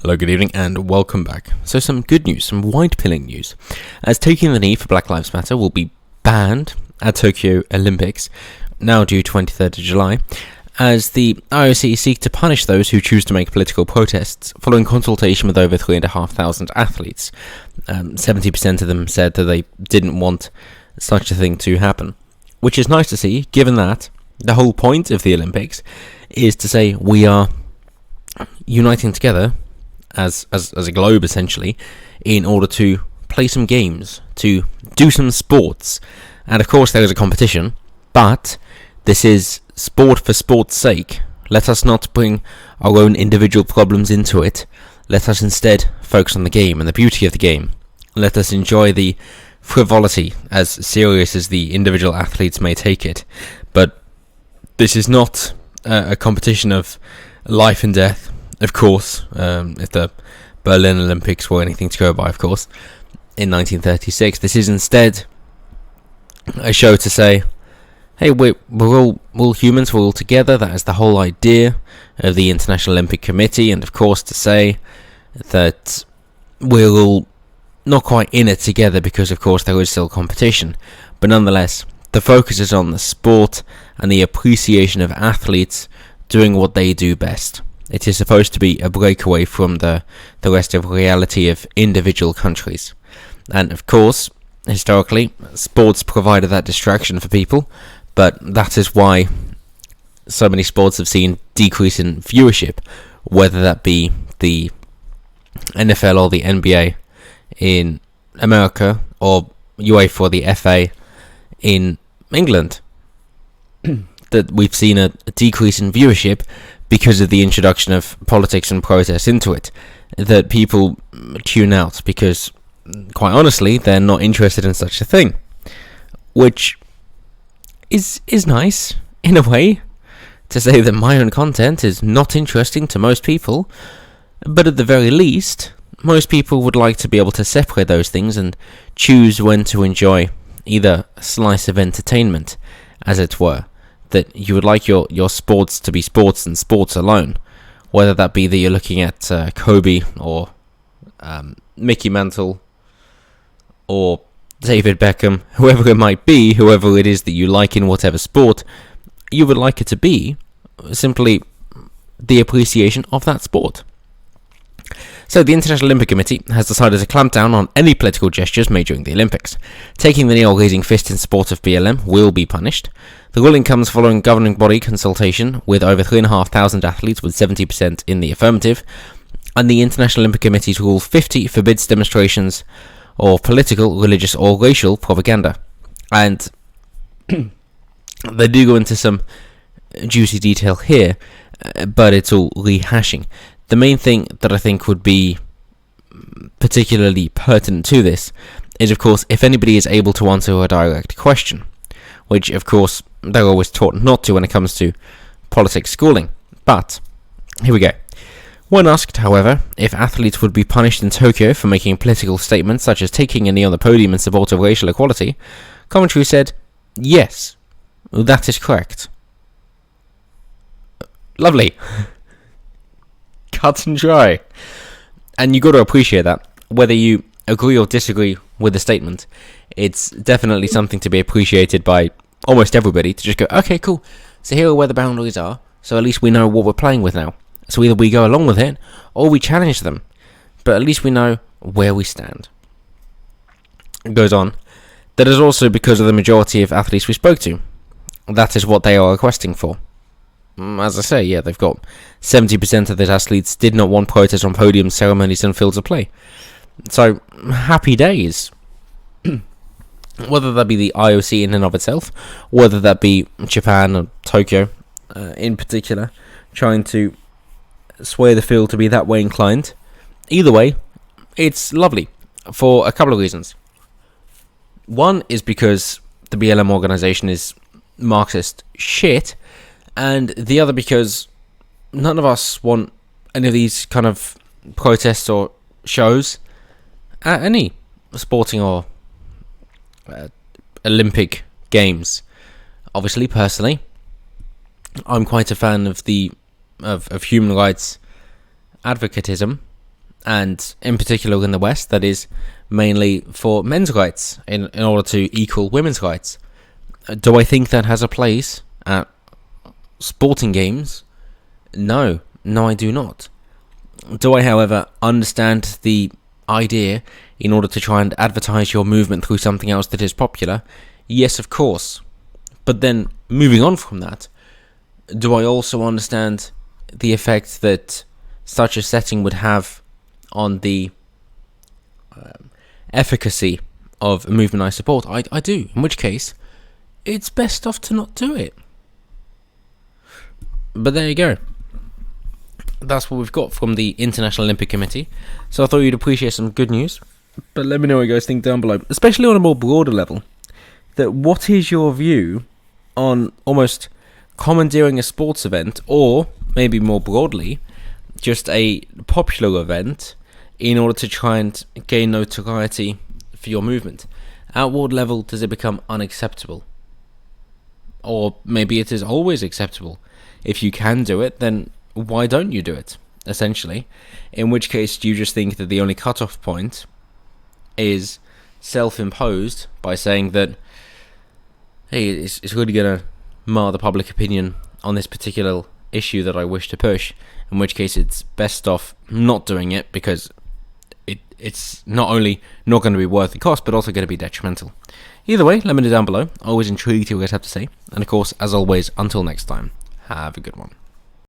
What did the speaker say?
Hello, good evening, and welcome back. So some good news, some white-pilling news, as taking the knee for Black Lives Matter will be banned at Tokyo Olympics, now due 23rd of July, as the IOC seek to punish those who choose to make political protests following consultation with over 3,500 athletes. 70% of them said that they didn't want such a thing to happen, which is nice to see, given that the whole point of the Olympics is to say we are uniting together as a globe, essentially, in order to play some games, to do some sports. And of course there is a competition, but this is sport for sport's sake. Let us not bring our own individual problems into it. Let us instead focus on the game and the beauty of the game. Let us enjoy the frivolity, as serious as the individual athletes may take it. But this is not a competition of life and death. Of course, if the Berlin Olympics were anything to go by, of course, in 1936, this is instead a show to say, hey, we're all humans, we're all together. That is the whole idea of the International Olympic Committee, and of course to say that we're all not quite in it together because, of course, there is still competition. But nonetheless, the focus is on the sport and the appreciation of athletes doing what they do best. It is supposed to be a breakaway from the rest of reality of individual countries. And of course, historically, sports provided that distraction for people, but that is why so many sports have seen decrease in viewership, whether that be the NFL or the NBA in America, or UEFA or the FA in England. That we've seen a decrease in viewership because of the introduction of politics and protest into it, that people tune out because, quite honestly, they're not interested in such a thing, which is nice, in a way, to say that my own content is not interesting to most people, but at the very least, most people would like to be able to separate those things and choose when to enjoy either a slice of entertainment, as it were, that you would like your sports to be sports and sports alone, whether that be that you're looking at Kobe or Mickey Mantle or David Beckham, whoever it might be, whoever it is that you like in whatever sport, you would like it to be simply the appreciation of that sport. So the International Olympic Committee has decided to clamp down on any political gestures made during the Olympics. Taking the knee or raising fist in support of BLM will be punished. The ruling comes following governing body consultation with over 3,500 athletes, with 70% in the affirmative, and the International Olympic Committee's Rule 50 forbids demonstrations or political, religious or racial propaganda. And they do go into some juicy detail here, but it's all rehashing. The main thing that I think would be particularly pertinent to this is, of course, if anybody is able to answer a direct question, which, of course, they're always taught not to when it comes to politics schooling. But, here we go. When asked, however, if athletes would be punished in Tokyo for making political statements such as taking a knee on the podium in support of racial equality, commentary said, yes, that is correct. Lovely. Cut and dry. And you got to appreciate that, whether you agree or disagree with the statement. It's definitely something to be appreciated by almost everybody, to just go, okay, cool, so here are where the boundaries are, so at least we know what we're playing with now. So either we go along with it, or we challenge them, but at least we know where we stand. It goes on, that is also because of the majority of athletes we spoke to. That is what they are requesting for. As I say, yeah, they've got 70% of those athletes did not want protests on podiums, ceremonies and fields of play. So, happy days. Whether that be the IOC in and of itself, whether that be Japan or Tokyo in particular, trying to sway the field to be that way inclined. Either way, it's lovely for a couple of reasons. One is because the BLM organization is Marxist shit, and the other because none of us want any of these kind of protests or shows at any sporting or Olympic Games. Obviously, personally, I'm quite a fan of the of human rights advocatism, and in particular in the West, that is mainly for men's rights in order to equal women's rights. Do I think that has a place at sporting games? No, I do not. Do I, however, understand the idea in order to try and advertise your movement through something else that is popular? Yes, of course. But then, moving on from that, do I also understand the effect that such a setting would have on the efficacy of a movement I support? I do, in which case, it's best off to not do it. But there you go. That's what we've got from the International Olympic Committee. So I thought you'd appreciate some good news. But let me know what you guys think down below, especially on a more broader level. That what is your view on almost commandeering a sports event, or maybe more broadly, just a popular event, in order to try and gain notoriety for your movement? At what level does it become unacceptable? Or maybe it is always acceptable. If you can do it, then why don't you do it, essentially? In which case, do you just think that the only cutoff point is self-imposed by saying that, hey, it's really going to mar the public opinion on this particular issue that I wish to push, in which case it's best off not doing it because it's not only not going to be worth the cost, but also going to be detrimental. Either way, let me know down below. Always intrigued to hear what you guys have to say. And of course, as always, until next time, have a good one.